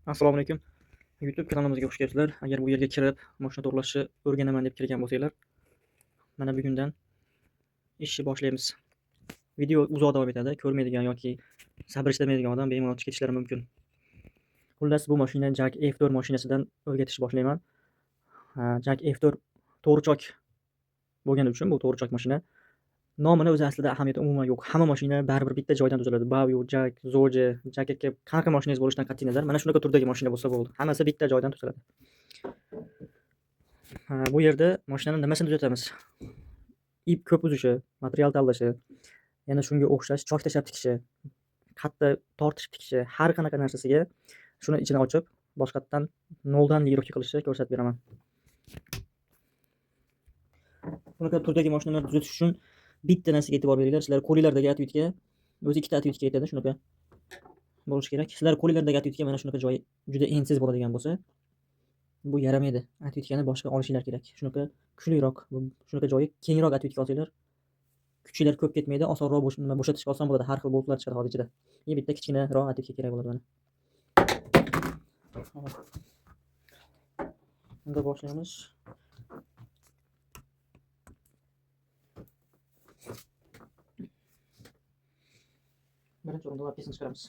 Assalomu alaykum. YouTube kanalimizga xush kelibsizlar. Agar bu yerga kirib, mashina to'g'rilashni o'rganaman deb kirgan bo'lsanglar, mana bugundan ishni boshlaymiz. Video uzoq davom etadi. Ko'rmaydigan yoki sabr ishlamaydigan odam bemalol chiqib ketishlari mumkin. Xullas, bu mashina Jack F4 mashinasidan o'rgatishni boshlayman. Jack F4 to'g'richok bo'lgani uchun bu to'g'richok mashina. Nomini o'zi aslida ahamiyati umuman yo'q. Hamma mashina baribir bitta joydan tuziladi. Bavio, Jack, Zoje, Jack aka qanaqa mashinangiz bo'lishidan qat'iy nazar, mana shunaqa turdagi mashina bo'lsa bo'ldi. Hammasi bitta joydan tuziladi. Bu yerda mashinani nimasini tuzatamiz? Ip ko'p uzishi, material tanlashi, yana shunga o'xshash chok tashlab tikishi, qatta tortishib tikishi, har qanaqa narsasiga shuni ichini ochib, boshqatdan noldan lirovka qilishni ko'rsatib beraman. Bunaqa turdagi mashinalarni tuzatish uchun bitta narsaga e'tibor beringlar. Sizlar qo'linglardagi atvitka o'zi ikkita atvitka aytadi, shunaqa bo'lishi kerak. Sizlar qo'linglardagi atvitka mana shunaqa joyi juda ensiz bo'ladigan bo'lsa, bu yaramaydi. Atvitkani boshqa olishinglar kerak. Shunaqa kuchliroq, shunaqa joyi kengroq atvitka olsanglar, kuchinglar ko'p ketmaydi, osonroq bo'shatishga oson bo'ladi. Har xil boltlar chiqadi hozir ichida. Bitta kichkinaroq atvitka kerak bo'ladi mana. Unda boshlaymiz. Birinchi o'rinda lapkasini chiqaramiz.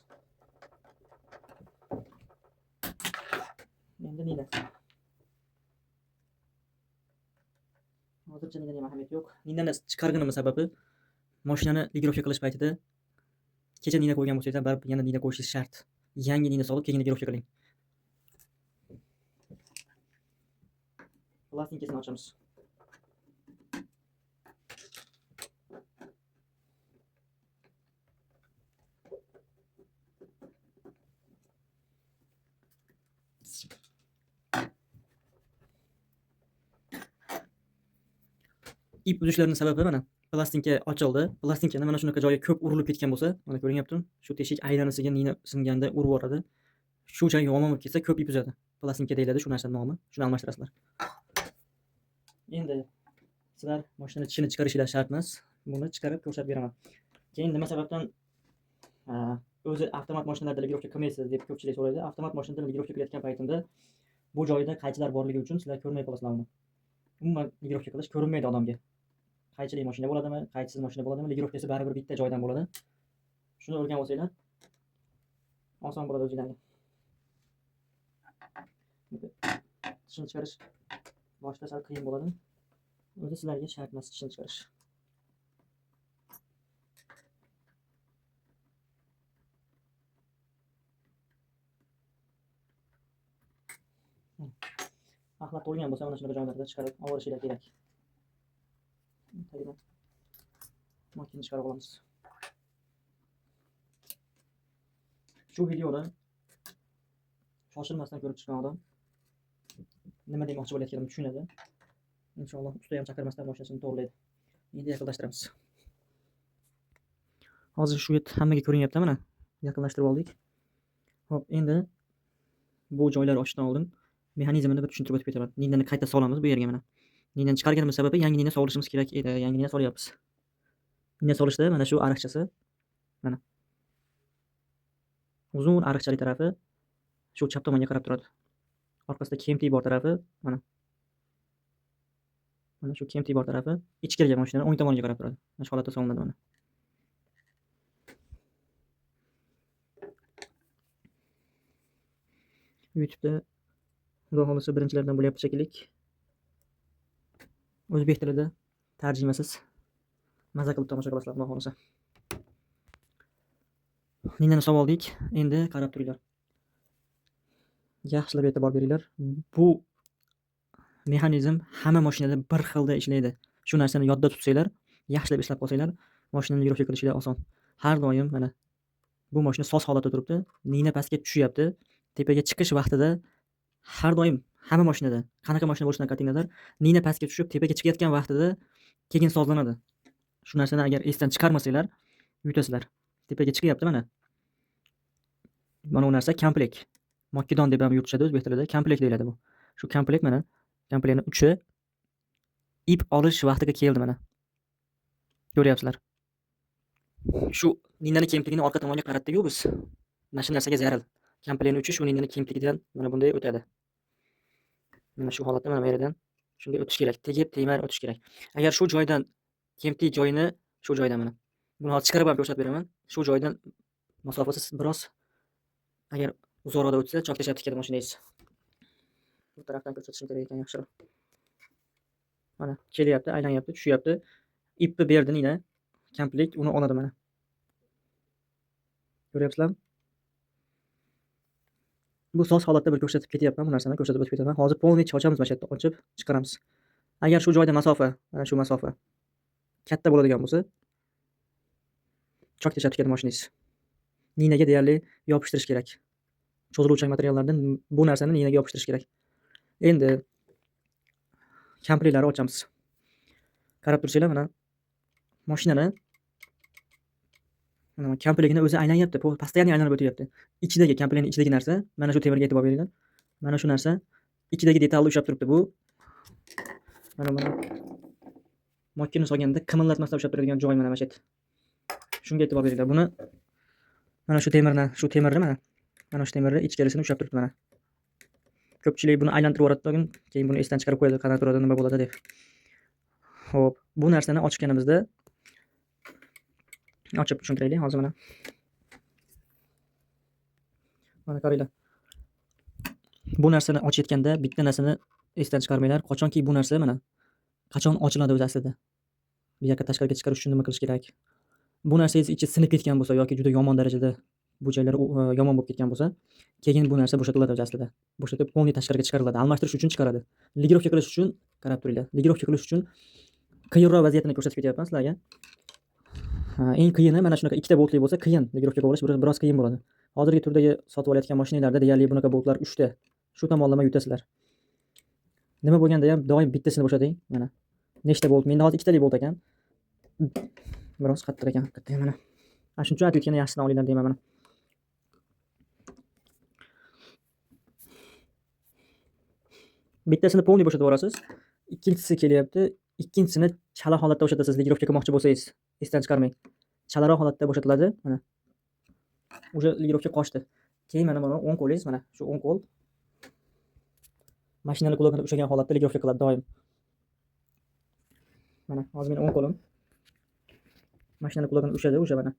Endi nina. Hozircha ninaning ahamiyati yo'q. Ninani chiqarganimiz sababi mashinani ligirovka qilish paytida kecha nina qo'ygan bo'lsangiz, baribir yana nina qo'yishingiz shart. Yangi nina solib, keyin ligirovka qiling. Plastinkasini ochamiz. Ip uzishlarining sababi mana plastinka ochildi. Plastinkani mana shunaqa joyga ko'p urilib ketgan bo'lsa, mana ko'rinyaptimi? Shu teshik aylanasiga nina singanda urib yuboradi. Shu joyga yomon bo'lib ketsa ko'p ip uzadi. Plastinka deyiladi shu narsa nomi. Shuni almashtirasizlar. Endi sizlar mashinani ichini chiqarishinglar shart emas. Buni chiqarib ko'rsatib beraman. Keyin nima sababdan o'zi avtomat mashinalarda ligirovka qilmaysiz deb ko'pchilik so'raydi. Avtomat mashinada ligirovka qilayotgan paytimda bu joyda qaychilar borligi uchun sizlar ko'rmay qolasizlar uni. Umuman ligirovka qilish ko'rinmaydi odamga. Qaychili mashina bo'ladimi, qaychisiz mashina bo'ladimi, ligirovkasi baribir bitta joydan bo'ladi. Shuni o'rganib olsanglar oson bo'ladi o'zingizlarga. Tishini chiqarish boshida sal qiyin bo'ladi. O'zi sizlarga shart emas tishini chiqarish. Axlat to'lgan bo'lsa mana shunaqa joylarda chiqarib olishinglar kerak. Tagidan makinani chiqarib olamiz. Shu videoda shoshilmasdan ko'rib chiqqan odam nima demoqchi bo'layotganimni tushunadi. Inshaalloh usta ham chaqirmasdan mashinasini to'g'rilaydi. Endi yaqinlashtiramiz. Hozir shu yer hammaga ko'rinyapti mana. Yaqinlashtirib oldik. Xo'p, endi bu joylar ochishdan oldin mexanizmini bir tushuntirib o'tib ketaman. Ninani qayta solamiz bu yerga mana. Ninani chiqarganimiz sababi yangi nina solishimiz kerak edi. Yangi nina solyapmiz. Nina solishda mana shu ariqchasi mana. Uzun ariqchali tarafi shu chap tomonga qarab turadi. Orqasida kemtiy bor tarafi mana. Mana shu kemtiy bor tarafi ichkariga mashinaning o'ng tomoniga qarab turadi. Mana shu holatda solinadi mana. YouTube'da xudo xolisa birinchilardan bo'lyapti shekilli. O'zbek tilida tarjimasiz maza qilib tomosha qilasizlar xudo xolisa. Ninani solib oldik. Endi qarab turinglar. Yaxshilab e'tibor beringlar. Bu mexanizm hamma mashinada bir xilda ishlaydi. Shu narsani yodda tutsanglar, yaxshilab eslab qolsanglar, mashinani ligirovka qilishinglar oson. Har doim mana bu mashina soz holatda turibdi. Nina pastga tushyapti. Tepaga chiqish vaqtida har doim hamma mashinada, qanaqa mashina bo'lishidan qat'iy nazar, nina pastga tushib tepaga chiqayotgan vaqtida keyin sozlanadi. Shu narsani agar esdan chiqarmasanglar, yutasizlar. Tepaga chiqyapti mana. Mana bu narsa komplekt. Mokkidon deb ham yurtishadi o'zbek tilida. Komplekt deyiladi bu. Shu komplekt mana. Komplektning uchi ip olish vaqtiga keldi mana. Ko'ryapsizlar. Shu ninani kempligini orqa tomonga qaratdik-ku biz. Mana shu narsaga zarar. Kompleytni uchish uning kiyim-kegligidan mana bunday o'tadi. Mana shu holatda mana bu yerdan shunday o'tish kerak. Tegib, tegmay o'tish kerak. Agar shu joydan kemtik joyini shu joydan mana. Buni hozir chiqarib ham ko'rsatib beraman. Shu joydan masofasi biroz agar uzoqroqda o'tsa, chok tashlab tikadi mashinangiz. Bu tarafdan ko'rsatishim kerak ekan yaxshiroq. Mana kelyapti, aylanyapti, tushyapti. Ipni berdi nina. Komplekt uni oladi mana. Ko'ryapsizlarmi? Bu soz holatda bir ko'rsatib ketyapman, bu narsani ko'rsatib o'tib ketaman. Hozir polniy ochamiz mana shu yerda, ochib chiqaramiz. Agar shu joyda masofa, mana shu masofa katta bo'ladigan bo'lsa, chok tashlab tikadi mashinangiz. Ninaga deyarli yopishtirish kerak. Cho'ziluvchan materiallardan bu narsani ninaga yopishtirish kerak. Endi kompleytlarni ochamiz. Qarab tursanglar mana mashinani mana kompleytini o'zi aylanyapti, постоянно aylanib o'tyapti. Ichidagi kompleytning ichidagi narsa, mana shu temirga e'tibor beringlar. Mana shu narsa ichidagi detalni ushlab turibdi bu. Mana makina solganda qimillatmasdan ushlab turadigan joy mana shu yerda. Shunga e'tibor beringlar. Buni mana shu temirni mana shu temirni ichkarisini ushlab turibdi mana. Ko'pchilik buni aylantirib yuboradi, keyin buni esdan chiqarib qo'yadi, qanaqa turadi, nima bo'ladi deb. Xo'p, bu narsani ochganimizda ochib tushuntiraylik hozir mana. Mana qaranglar. Bu narsani ochayotganda bitta narsani esdan chiqarmanglar. Qachonki bu narsa mana qachon ochiladi o'zi aslida. Bu yoqqa tashqariga chiqarish uchun nima qilish kerak? Bu narsangiz ichi sinib ketgan bo'lsa yoki juda yomon darajada bu joylari yomon bo'lib ketgan bo'lsa, keyin bu narsa bo'shatiladi o'zi aslida. Bo'shatib polniy tashqariga chiqariladi. Almashtirish uchun chiqaradi. Ligirovka qilish uchun qarab turinglar. Ligirovka qilish uchun qiyinroq vaziyatni ko'rsatib ketyapman sizlarga. Eng qiyini mana shunaqa ikkita boltli bo'lsa qiyin, ligirovka qilish biroz qiyin bo'ladi. Hozirgi turdagi sotib olayotgan mashinalarda deyarli bunaqa boltlar 3 ta. Shu tomonlama yutasizlar. Nima bo'lganda ham doim bittasini bo'shating. Mana nechta bolt? Menda hozir ikkitalik bolt ekan. Biroz qattiq ekan, haqiqatdan mana. Shuning uchun aytayotganda yaxshisidan olinglar deyman mana. Bittasini polniy bo'shatib yuborasiz. Ikkinchisi kelyapti. Ikkinchisini chala holatda bo'shatasiz. Ligirovka qilmoqchi bo'lsangiz, esdan chiqarmang. Chalaroq holatda bo'shatiladi. Mana. O'sha ligirovka qochdi. Keyin mana buni o'ng qo'lingiz, mana shu o'ng qo'l mashinani qulog'iga ushlagan holatda ligirovka qiladi doim. Mana hozir men o'ng qo'lim mashinani qulog'iga ushladi, o'sha mana.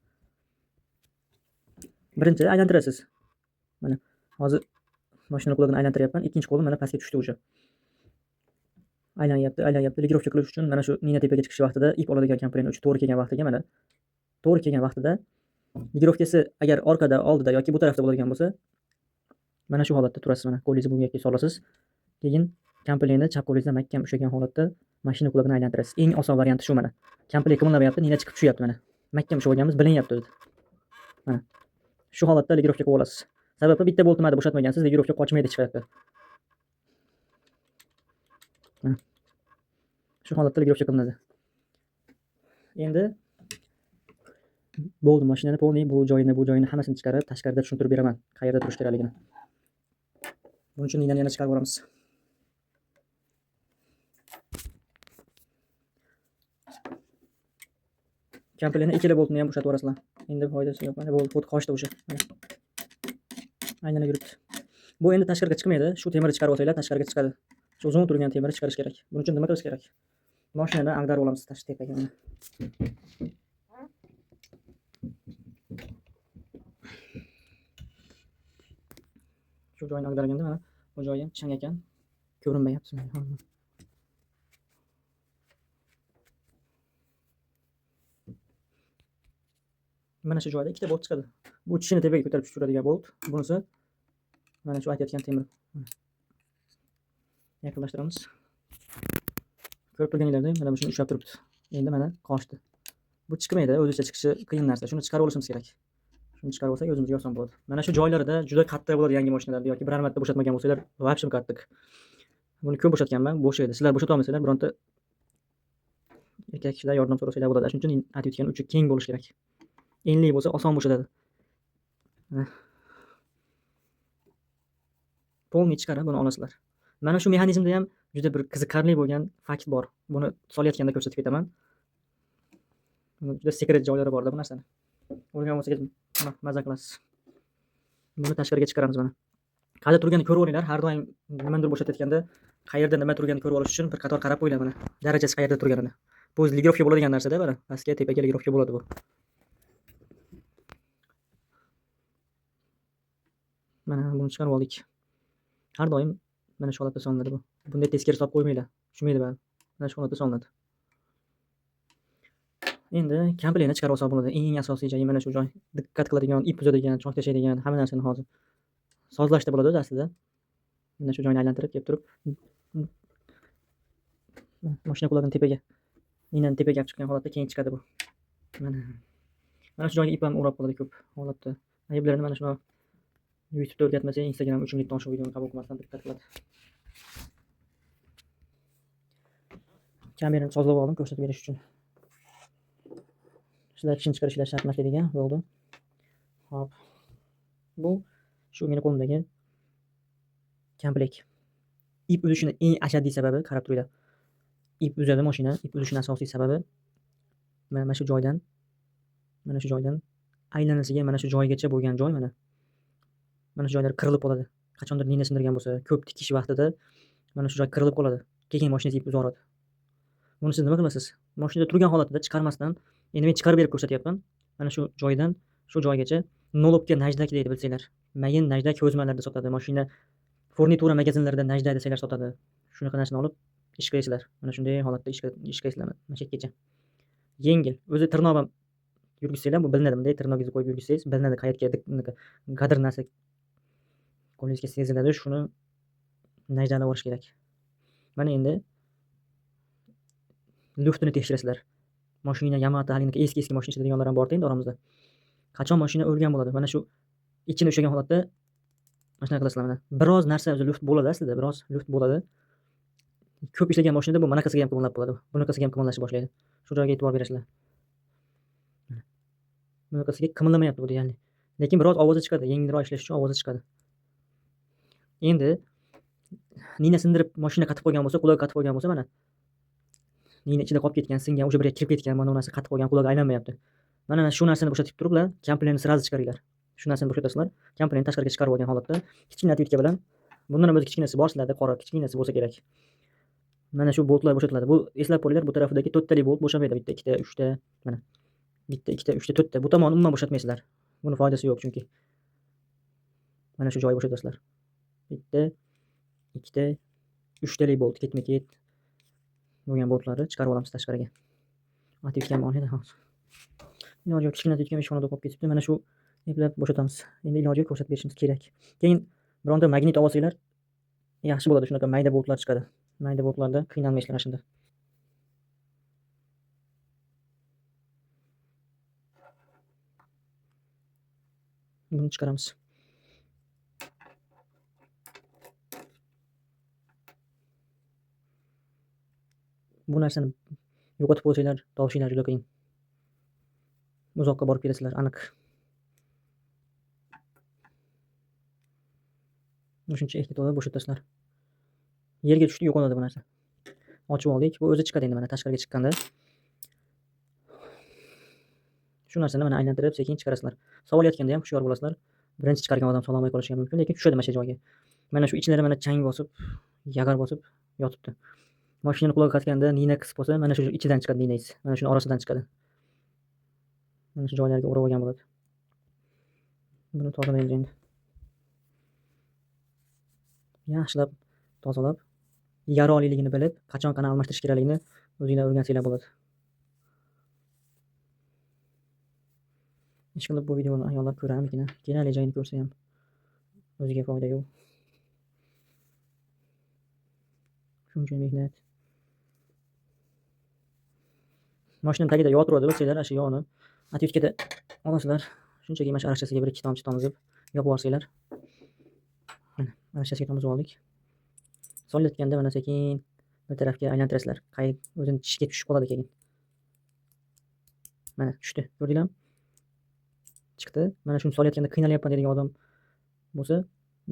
Birinchi aylantirasiz. Mana hozir mashinani qulog'ini aylantiryapman. Ikkinchi qo'lim mana pastga tushdi o'sha. Aylanyapti. Ligirovka qilish uchun mana shu nina tepaga chiqish vaqtida ip oladigan kompleytni uchi to'g'ri kelgan vaqtiga mana to'g'ri kelgan vaqtida ligirovkasi agar orqada, oldida yoki bu tarafda bo'ladigan bo'lsa, mana shu holatda turasiz mana. Qo'lingizni bunga solasiz. Keyin kompleytni chap qo'lingizdan mahkam ushlagan holatda mashina qulog'ini aylantirasiz. Eng oson varianti shu mana. Kompleyt qimirlamayapti, nina chiqib tushyapti mana. Mahkam ushlab olganimiz bilinyapti o'zi. Mana. Shu holatda ligirovka qilib olasiz. Sababi bitta boltni bo'shatmagansiz, ligirovka qochmaydi chiqyapti. Mana. Shu holatda ligirovka qilinadi. Endi bo'ldi, mashinani polniy bu joyini hammasini chiqarib, tashqarida tushuntirib beraman, qayerda turish kerakligini. Buning uchun ninani yana chiqarib yuboramiz. Kompleytni ikkala boltni ham bo'shatib yuborasizlar. Endi foydasi yo'q. Mana bolt qochdi o'sha. Aylanib yuribdi. Bu endi tashqariga chiqmaydi. Shu temirni chiqarib olsanglar tashqariga chiqadi. Shu uzun turgan temirni chiqarish kerak. Buning uchun nima qilish kerak? Mashinani ag'darib olamiz tashqi tepaga mana. Shu joyini ag'darganda mana bu joyi ham chang ekan. Ko'rinmayapti. Mana shu joyda ikkita bolt chiqadi. Bu tishini tepaga ko'tarib tushiradigan bolt. Bunisi mana shu aytayotgan temir. Yaqinlashtiramiz. Ko'rib turganinglardek mana shuni ushlab turibdi. Endi mana qochdi. Bu chiqmaydi, o'zicha chiqishi qiyin narsa. Shuni chiqarib olishimiz kerak. Shuni chiqarib olsak o'zimizga oson bo'ladi. Mana shu joylarida juda qattiq bo'ladi yangi mashinalarda yoki biror marta bo'shatmagan bo'lsanglar, vobshim qattiq. Buni ko'p bo'shatganman, bo'sh edi. Sizlar bo'shata olmasanglar, bironta erkak kishilar yordam so'rasanglar bo'ladi. Shuning uchun aytayotgan uchi keng bo'lishi kerak. Enli bo'lsa oson bo'shatadi. Polniy chiqarib buni olasizlar. Mana shu mexanizmda ham juda bir qiziqarli bo'lgan fakt bor. Buni solayotganda ko'rsatib ketaman. Juda sekret joylari bor-da bu narsani. O'rganib olsangiz maza qilasiz. Buni tashqariga chiqaramiz mana. Qayerda turganini ko'rib olinglar. Har doim nimanidir bo'shatayotganda qayerda nima turganini ko'rib olish uchun bir qator qarab qo'yinglar mana. Darajasi qayerda turganini. Bu o'zi ligirovka bo'ladigan narsa-da mana. Pastga, tepaga ligirovka bo'ladi bu. Mana buni chiqarib oldik. Har doim mana shu holatda solinadi bu. Bunday teskari solib qo'ymanglar. Tushmaydi baribir. Mana shu holatda solinadi. Endi komplektni chiqarib olsak bo'ladi. Eng asosiy joyi mana shu joy. Diqqat qiladigan, ip uzadigan, choq tashlaydigan hamma narsani hozir sozlashda bo'ladi o'zi aslida. Mana shu joyni aylantirib kelib turib mashina quloqini tepaga, inani tepaga olib chiqqan holatda keyin chiqadi bu. Mana shu joyga ip ham o'rab qoladi ko'p holatda. Ayblarini mana shuni YouTube'da o'rgatmasa, Instagram uchunlikdan shu videoni qabul qilmasdan diqqat qiladi. Kamerani sozlab oldim ko'rsatib berish uchun. Sizlar ishini chiqarishlar shart emas degan bo'ldi. Hop. Bu shu meni qo'limdagi komplekt. Ip uzishini eng ashaddiy sababi qarab turinglar. Ip uzadi mashina. Ip uzishini asosiy sababi mana shu joydan aylanasiga mana shu joygacha bo'lgan joy mana. Mana shu joylar qirilib qoladi. Qachondir nina sindirgan bo'lsa, ko'p tikish vaqtida mana shu joy qirilib qoladi. Keyin mashinangiz ip uzoradi. Buni siz nima qilasiz? Mashinada turgan holatida chiqarmasdan, endi men chiqarib berib ko'rsatyapman. Mana shu joydan shu joygacha nolobga najdak deydi bilsanglar. Mayin najdak ko'zmalarda sotadi. Mashina furnitura magazinlarida najdak desanglar sotadi. Shunaqa narsani olib ish qilasizlar. Mana shunday holatda ish qilasizlar. Mana shu yergacha. Yengil. O'zi tirnoq ham yurgizsanglar bu bilinadi. Bunday tirnogingizni qo'yib yurgizsangiz bilinadi qayerga qadr narsa qo'lingizga seziladi. Shuni najdalab olish kerak. Mana endi luftini tekshirasizlar. Mashina Yamaha haligi eski mashina ishlatadiganlar ham bor-da endi oramizda. Qachon mashina o'lgan bo'ladi? Mana shu ichini ushlagan holatda mana shunaqa qilasizlar mana. Biroz narsa o'zi luft bo'ladi aslida, biroz luft bo'ladi. Ko'p ishlagan mashinada bu bunaqasiga ham qimirlab qoladi. Bunaqasiga ham qimirlashni boshlaydi. Shu joyga e'tibor berasizlar. Bunaqasiga qimirlamayapti bu deyarli. Lekin biroz ovozi chiqadi. Yengilroq ishlash uchun ovozi chiqadi. Endi nina sindirib mashina qatib qo'ygan bo'lsa, quloq qatib qo'ygan bo'lsa mana. Nina ichida qolib ketgan, singan, o'sha biriga kirib ketgan, mana bu narsa qatib qo'ygan, quloq aylanmayapti. Mana shu narsani bo'shatib turiblar, komplektni sirazi chiqaringlar. Shu narsani bo'shatasizlar. Komplektni tashqariga chiqarib olgan holatda kichkina atvitka bilan bundan ham o'zi kichkinasi bor sizlarda, qora kichkinasi bo'lsa kerak. Mana shu boltlar bo'shatiladi. Bu eslab qo'yinglar, bu tarafidagi 4 tali bolt bo'shamaydi. Bitta, ikkita, 3 ta, mana. Bitta, ikkita, 3 ta, 4 ta. Bu tomonni umuman bo'shatmaysizlar. Buni foydasi yo'q chunki. Mana shu joyni bo'shatasizlar. Bitta, ikkita, 3 tali bolt ketma-ket bo'lgan boltlarni chiqarib olamiz tashqariga. Atvitkam bor edi hozir. Iloji yo'q, kichkina atvitkam ishxonada qolib ketibdi. Mana shu eplab bo'shatamiz. Endi iloji yo'q ko'rsatib berishimiz kerak. Keyin bironta magnit olsanglar yaxshi bo'ladi. Shunaqa mayda boltlar chiqadi. Mayda boltlarda qiynalmaysizlar shunda. Buni chiqaramiz. Bu narsani yo'qotib qo'ysanglar, topishinglar juda qiyin. Uzoqqa borib kelasizlar, aniq. Shuncha ehtiyotli bo'shatasizlar. Yerga tushdi, yo'qoladi bu narsa. Ochib oldik. Bu o'zi chiqadi endi mana tashqariga chiqqanda. Shu narsani mana aylantirib sekin chiqarasizlar. Sovolayotganda ham hushyor bo'lasizlar. Birinchi chiqargan odam solomay qolishi ham mumkin, lekin tushadi mana shu joyga. Mana shu ichlari mana chang bosib, yag'ar bosib yotibdi. Mashinani quloq qatganda nina qisib bo'lsa, mana shu ichidan chiqadi ninangiz. Mana shuni orasidan chiqadi. Mana shu joylarga o'rab olgan bo'ladi. Buni tozalaymiz endi. Yaxshilab tozalab, yaroqliligini bilib, qachon qana almashtirish kerakligini o'zingizlar o'rgansanglar bo'ladi. Ishqilib bu videoni ayollar ko'rarmikin? Kerakli joyini ko'rsa ham o'ziga foyda yo'q. Shuncha mehnat. Mashinaning tagida yog' turadi, bilsanglar, shu yog'ni atvitkada olasizlar. Shunchaki mana shu arachasiga 1-2 tomchi tomizib yopib yuborsalar. Mana arachasiga tomizib oldik. Solayotganda mana sekin bir tarafga aylantirasizlar. Qayib o'zini tishga tushib qoladi keyin. Mana tushdi. Ko'rdinglarmi? Chiqdi. Mana shuni solayotganda qiynalyapman degan odam bo'lsa,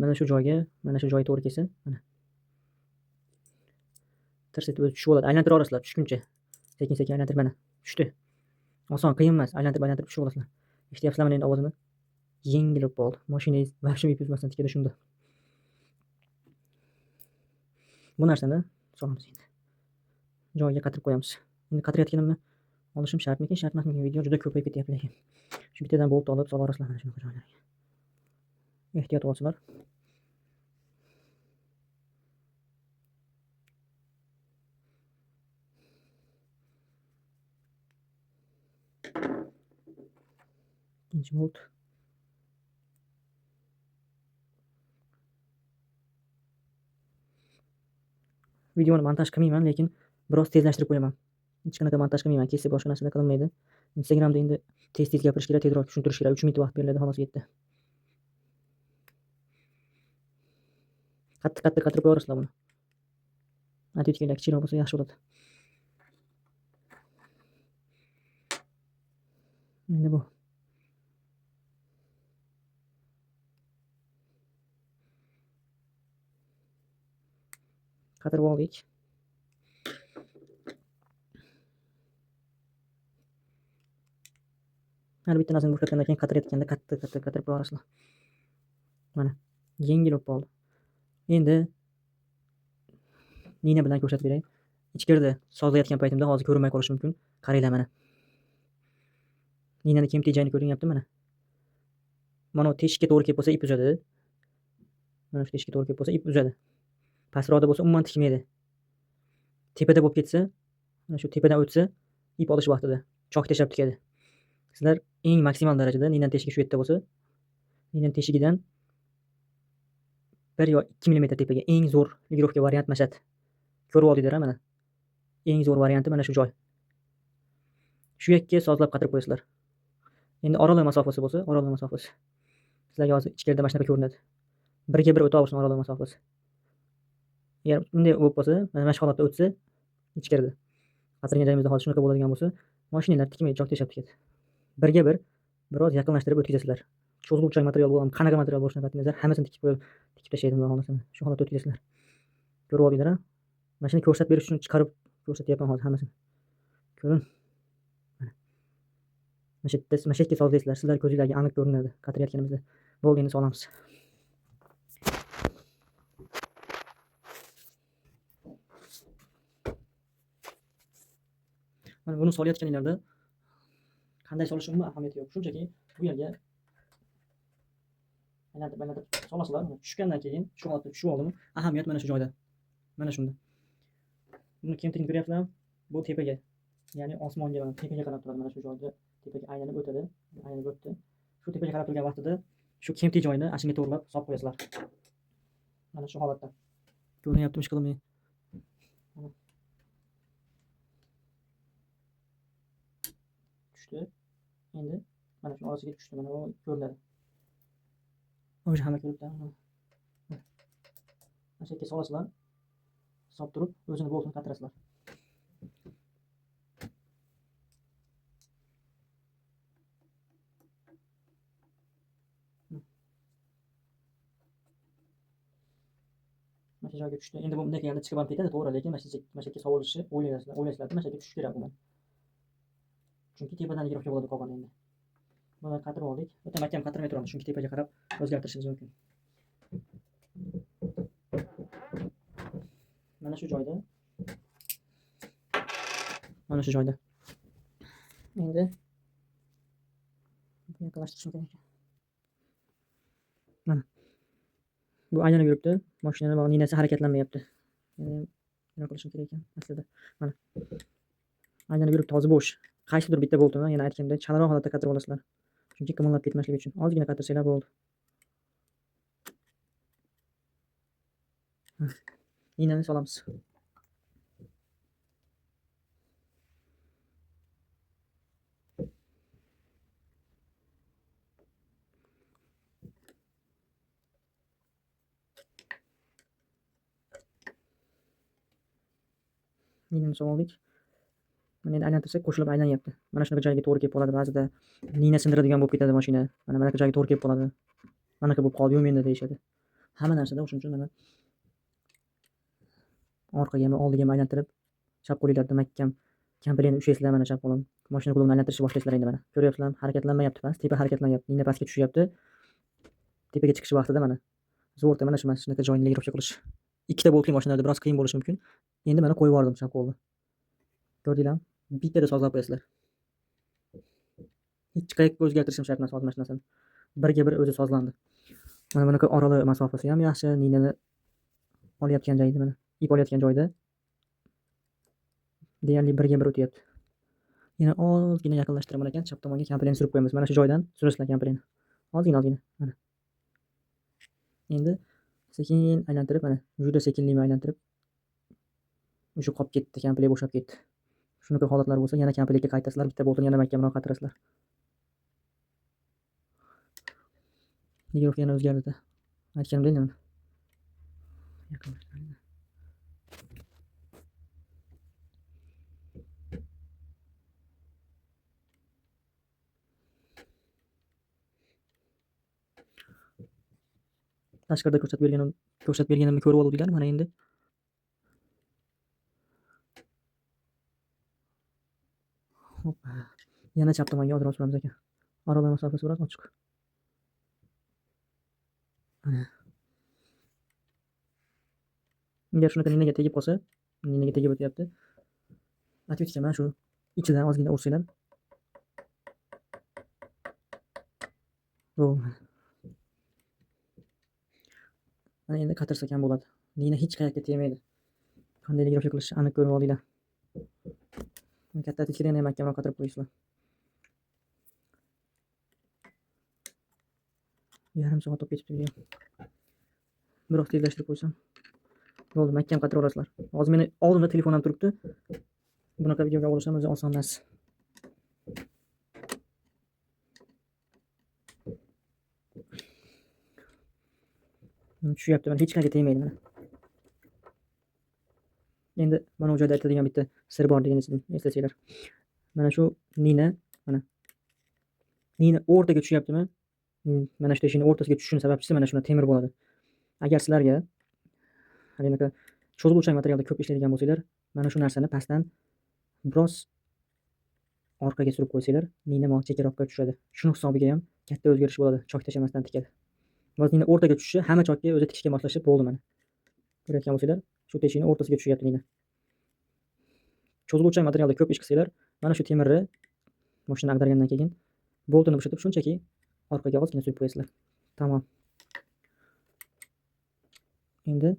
mana shu joyga, mana shu joyi to'g'ri kelsa, mana. Tirsitib o'zi tushib oladi. Aylantira olasizlar tushguncha. Sekin-sekin aylantirib mana tushdi. Oson, qiyin emas. Aylantirib tushib olasizlar. Eshityapsizlarmi endi ovozini? Yengil bo'lib qoldi. Mashinangiz вообще yutmasdan tikada shunda. Bu narsani solamiz endi. Joyiga qatirib qo'yamiz. Endi qatirayotganimni olishim shartmikin, shart emasmikin? Video juda ko'payib ketyapti lekin. Shu bittadan bolt olib solarasizlar mana shunaqa joylarga. Ehtiyot bo'lsinlar. Ikkinchi bolt. Videoni montaj qilmayman, lekin biroz tezlashtirib qo'yaman. Hech qanaqa montaj qilmayman, kesib boshqa narsa qilinmaydi. Instagramda endi tez gapirish kerak, tezroq tushuntirish kerak. 3 minut vaqt beriladi, xolos yetdi. Qattiq qatirib qo'yaverasizlar buni. Atletikalar kichikroq bo'lsa yaxshi bo'ladi. Endi bu qatirib oldik. Har bitta narsani bo'shatgandan keyin qatirayotganda qattiq qatirib qo'yaverasizlar. Mana yengil bo'lib qoldi. Endi nina bilan ko'rsatib beray. Ichkarida sozlayotgan paytimda hozir ko'rinmay qolishi mumkin. Qaranglar mana. Ninani kim tejayini ko'rinyapti mana. Mana teshikka to'g'ri kelib bo'lsa ip uzadi. Mana shu teshikka to'g'ri kelib bo'lsa ip uzadi. Pastroqda bo'lsa umuman tikmaydi. Tepada bo'lib ketsa, mana shu tepadan o'tsa, ip olish vaqtida chok tashlab tikadi. Sizlar eng maksimal darajada ninani teshigi shu yerda bo'lsa, ninani teshigidan 1 yo 2 mm tepaga eng zo'r ligirovka variant mashat. Ko'rib oldinglar mana. Eng zo'r varianti mana shu joy. Shu yerga sozlab qatirib qo'yasizlar. Endi oraliq masofasi bo'lsa, oraliq masofasi. Sizlarga hozir ichkarida mana shunaqa ko'rinadi. 1 ga 1 o'taversin oraliq masofasi. Agar bunday bo'lib qolsa, mana shu holatda o'tsa, ichkarida. Qatirgan joyimizda hozir shunaqa bo'ladigan bo'lsa, mashinalar tikmay chok tashlab tikadi. 1 ga 1 biroz yaqinlashtirib o'tkazasizlar. Cho'zg'uvchi material bo'ladimi, qanaqa material bo'lishidan qat'iy nazar hammasini tikib tashlaydi xudo xolasa. Shu holatda o'tkazasizlar. Ko'rib oldinglar a? Mashina ko'rsatib berish uchun chiqarib ko'rsatyapman hozir hammasini. Ko'ring. Mana. Mana shu yerga sozlaysizlar. Sizlar ko'zingizga aniq ko'rinadi qatirayotganimizda. Bo'ldi, endi solamiz. Mana buni solayotganinglarda qanday solish umuman ahamiyati yo'q. Shunchaki bu yerga aylantirib solasizlar. Tushgandan keyin shu holatda tushib oldimi? Ahamiyat mana shu joyda. Mana shunda. Buni kemtiring ko'ryapsizlarmi? Bu tepaga, ya'ni osmonga mana tepaga qarab turadi. Mana shu joyda tepaga aylanib o'tadi. Aylanib o'tdi. Shu tepaga qarab turgan vaqtida shu kemti joyini ashinga to'g'rilab solib qo'yasizlar. Mana shu holatda. Ko'rinyaptimi ishqilib? Mana. Tushdi. Endi mana shu orasiga tushdi. Mana bu ko'rinadi. O'sha hamma ko'ribdi. Mana shu yerga solasizlar. Solib turib, o'zini boltini qatirasizlar. Mana shu joyga tushdi. Endi bu bunday qilganda chiqib ham ketadi, to'g'ri, lekin mana shu yerga sovurishni o'ylaysizlar, mana shu yerga tushishi kerak bundan. Chunki tepadan ligirovka bo'ladi qolganda endi. Buni qatirib oldik. O'ta mahkam qatirmay turamiz, chunki tepaga qarab o'zgartirishimiz mumkin. Mana shu joyda. Mana shu joyda. Endi yaqinlashtirishim kerak. Mana. Bu aylanib yuribdi. Mashinani ninasi harakatlanmayapti. Nima qilishim kerak ekan aslida? Mana. Aylanib yuribdi, hozir bo'sh. Qaysidir bitta boltini, yana aytganimdek, chalaroq holatda qatirib olasizlar. Chunki qimirlab ketmasligi uchun. Ozgina qatirsanglar bo'ldi. Ninani solamiz. Ninani soldik. Mana endi aylantirsak qo'shilib aylanyapti. Mana shunaqa joyga to'g'ri kelib qoladi. Ba'zida nina sindiradigan bo'lib ketadi mashina. Mana bunaqa joyga to'g'ri kelib qoladi. Manaqa bo'lib qoldi-yu menda deyishadi. Hamma narsada o'shuning uchun mana orqagami, oldigami aylantirib, chap qo'linglarni mahkam kampirini ushlaysizlar mana chap qo'lim. Mashina qo'limni aylantirishni boshlaysizlar endi mana. Ko'ryapsizlarmi? Harakatlanmayapti past, tepa harakatlanyapti. Nina pastga tushyapti. tepaga chiqish vaqtida mana zo'rg'a mana shunaqa joyni legirovka qilish. Ikkita boltli mashinalarda biroz qiyin bo'lishi mumkin. Endi mana qo'yib yubordim shamkolni. Ko'rdinglarmi? Bittada sozlab qo'yasizlar. Hech qayerga o'zgartirishim shart emas hozir mashinasini. Birga bir o'zi sozlandi. Mana bunaqa orali masofasi ham yaxshi. Ninani olayotgan joyda mana ip olayotgan joyda deyarli birga bir o'tyapti. Yana ozgina yaqinlashtiraman ekan, chap tomonga kamperini surib qo'yamiz. Mana shu joydan surasizlar kamperini. Ozgina. Mana. Endi sekin aylantirib, mana juda sekinlikni aylantirib o'sha qolib ketdi, kampeli bo'shab ketdi. Shunaqa holatlar bo'lsa, yana kampelikka qaytasizlar, bitta boltini yana mahkamroq qatirasizlar. Legirovka yana o'zgardi. Aytganimdek mana. Yaqinlashtiring. Tashqarida ko'rsatib berganimni ko'rib oluvdilar. Mana endi hoppa. Yana chap tomonga ozroq suramiz ekan. Orala masofasi biroz ochiq. Mana. Agar shunaqa ninaga tegib qolsa, ninaga tegib o'tyapti. Atvetga mana shu ichidan ozgina ursanglar. Mana endi qatirsak ham bo'ladi. Nina hech qayerga tegmaydi. Qanday legirovka qilishni aniq ko'rib oldinglar. Katta atvetkadan ham mahkamroq qatirib qo'yasizlar. Yarim soat o'tib ketibdi video. Biroq tezlashtirib qo'ysam bo'ldi, mahkam qatirib olasizlar. Hozir meni oldimda telefon ham turibdi. Bunaqa videoga olish ham o'zi oson emas. Tushyapti, mana hech qayerga tegmaydi mana. Endi mana bu joyda aytadigan bitta sir bor deganingizni eslasanglar. Mana shu nina, mana. Nina o'rtaga tushyaptimi? Mana shu teshikning o'rtasiga tushishining sababchisi mana shuna temir bo'ladi. Agar sizlarga halinaqa cho'ziluvchan materialda ko'p ishlaydigan bo'lsanglar, mana shu narsani pastdan biroz orqaga surib qo'ysanglar, nina chekaroqqa tushadi. Shuni hisobiga ham katta o'zgarish bo'ladi, chok tashamasdan tikadi. Biroz nina o'rtaga tushishi hamma chokka o'zi tikishga moslashib bo'ldi mana. Ko'rayotgan bo'lsanglar, shu teshikning o'rtasiga tushyapti nina. Cho'ziluvchan materialda ko'p ish qilsanglar, mana shu temirni mashina ag'dargandan keyin boltini bo'shatib shunchaki orqaga ozgina surib qo'yasizlar. Tamom. Endi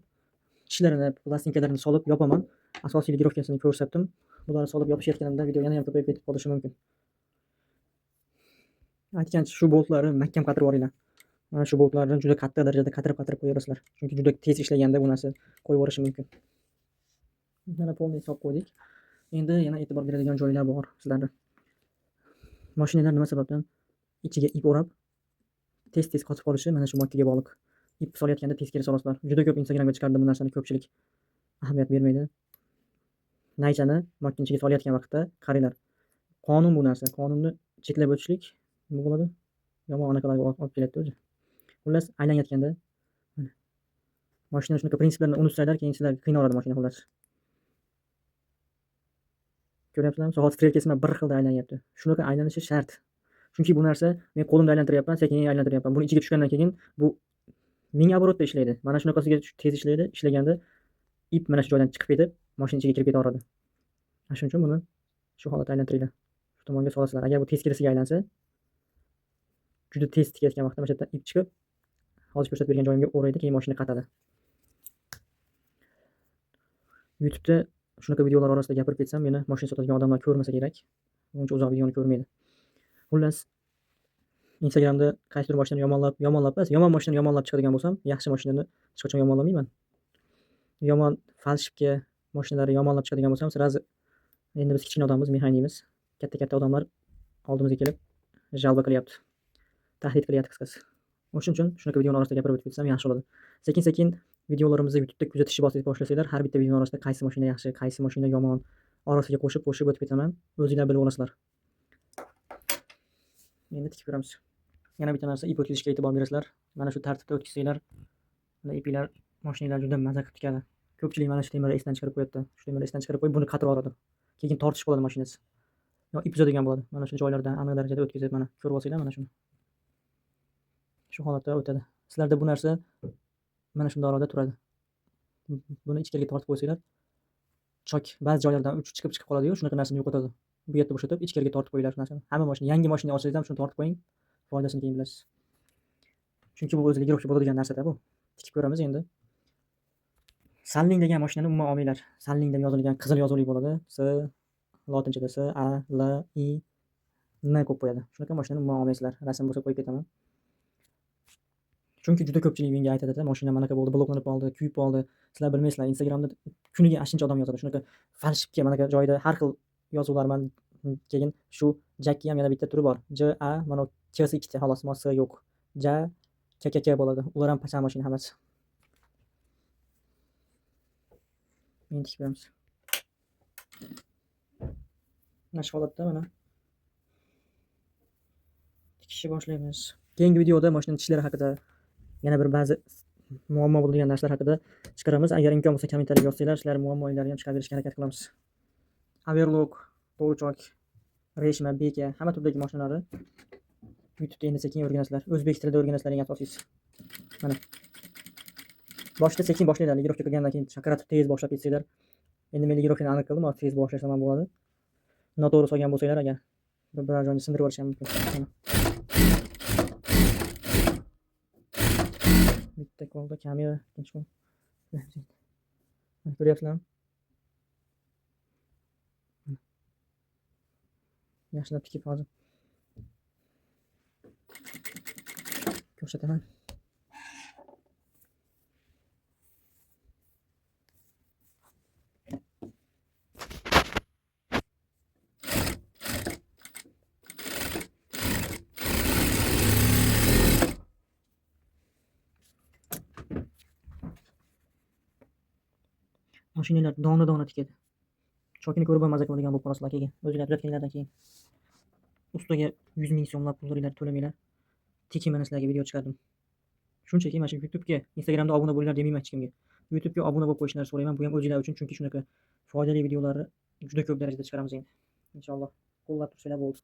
tishlarini, plastinkalarini solib yopaman. Asosiy legirovkasini ko'rsatdim. Bularni solib yopishayotganimda video yana ham ko'payib ketib qolishi mumkin. Aytgancha shu boltlarni mahkam qatirib olinglar. Mana shu boltlarni juda katta darajada qatirib qo'yasizlar. Chunki juda tez ishlaganda bu narsa qo'yib yuborishi mumkin. Mana polni solib qo'ydik. Endi yana e'tibor beradigan joylar bor sizlarda. Mashinalar nima sababdan ichiga ip o'rab tez qotib qolishi mana shu moddaga bog'liq. Ip solayotganda teskari solasizlar. Juda ko'p Instagramga chiqardim bu narsani, ko'pchilik ahamiyat bermaydi. Naychani moddani ichiga solayotgan vaqtda qaranglar. Qonun bu narsa. Qonunni cheklab o'tishlik nima bo'ladi? Yomon anaqalarga olib keladi o'zi. Xullas aylanayotganda mana mashina shunaqa prinsiplarni unutsanglar, keyin sizlarga qiyin oladi mashina xullas. Ko'ryapsizlarmi? Soat strelkasi bilan bir xilda aylanyapti. Shunaqa aylanishi shart. Chunki bu narsa men qo'limda aylantiryapman, sekin aylantiryapman. Buni ichiga tushgandan keyin bu 1000 oborotda ishlaydi. Mana shunaqasiga tez ishlaydi. Ishlaganda ip mana shu joydan chiqib ketib, mashina ichiga kirib ketaveradi. Shuning uchun buni shu holatda aylantiringlar. Shu tomonga solasizlar. Agar bu teskirisiga aylansa, juda tez tikayotgan vaqtda mana shu yerdan ip chiqib, hozir ko'rsatib bergan joyimga o'raydi, keyin mashina qatadi. YouTube'da shunaqa videolar orasida gapirib ketsam, meni mashina sotadigan odamlar ko'rmasa kerak. Uncha uzoq videoni ko'rmaydi. Xullas, Instagramda qaysidir mashinani yomon mashinani yomonlab chiqadigan bo'lsam, yaxshi mashinani hech qachon yomonlamayman. Yomon falshivka mashinalari yomonlab chiqadigan bo'lsam, sirazi endi biz kichkina odammiz, mexanikmiz. Katta odamlar oldimizga kelib jalba qilyapti. Tahdid qilyapti qisqasi. O'shuning uchun shunaqa videoning orasida gapirib o'tib ketsam yaxshi bo'ladi. Sekin Sizlarda bu narsa mana shundayroqda turadi. Buni ichkariga tortib qo'ysanglar, chok ba'zi joylardan uchi chiqib qoladi-yu, shunaqa narsani yo'qotadi. Bu yerda bo'shatib, ichkariga tortib qo'yinglar shu narsani. Hamma mashina, yangi mashina olsangiz ham shuni tortib qo'ying. Foydasini keyin bilasiz. Chunki bu o'ziga guruhga bo'ladigan narsa-da bu. Tikib ko'ramiz endi. Sunling degan mashinani umuman olmanglar. Sunling deb yozilgan qizil yozuvli bo'ladi. S lotinchada S A L I N ko'p qo'yadi. Shunaqa mashinani umuman olmaysizlar. Rasm bo'lsa qo'yib ketaman. Chunki juda ko'pchilik menga aytadi-da, mashina manaqa bo'ldi, bloklanib qoldi, kuyib qoldi. Sizlar bilmaysizlar, Instagramda kuniga 80 odam yozadi. Shunaqa falshivka manaqa joyda har xil yozuvlar man keyin shu jakki ham yana bitta turi bor. J A mana K'si ikkita xolos, S yo'q. J KKK bo'ladi. Ular ham pacham mashina hammasi. Men tikib beramiz. Mana shu holatda mana tikishni boshlaymiz. Keyingi videoda mashina tishlari haqida yana bir ba'zi muammo bo'ladigan narsalar haqida chiqaramiz. Agar imkon bo'lsa kommentariyga yozsanglar, sizlar muammolarni ham chiqarib berishga harakat qilamiz. Overlock, to'g'richoq, reshma, beka, hamma turdagi mashinalarni YouTube'da endi sekin o'rganasizlar. O'zbek tilida o'rganasizlar eng asosiysi. Mana. Boshida sekin boshlaydilar, ligirovka qilgandan keyin chaqirib tez boshlab ketsanglar. Endi men ligirovkani aniq qildim, hozir tez boshlasham ham bo'ladi. Noto'g'ri solgan bo'lsanglar agar biror joyni sindirib yuborishim mumkin. Mana. Bitta qoldi, kamera, ikkinchi qo'l. Ko'ryapsizlarmi? Yaxshilab tikib hozir ko'rsataman. Mashinalar dona-dona tikadi. Chokini ko'rib ham maza qiladigan bo'lib qolasizlar keyin. O'zinglar tugatganlardan keyin. Ustiga 100 ming so'mlab pulinglar to'lamanglar. Tekin mana sizlarga video chiqardim. Shunchaki mana shu YouTube'ga, Instagramda obuna bo'linglar demayman hech kimga. YouTube'ga obuna bo'lib qo'yishlarini so'rayman. Bu ham o'zinglar uchun, chunki shunaqa foydali videolarni juda ko'p darajada chiqaramiz endi. Inshaalloh qo'llab tursanglar bo'ldi.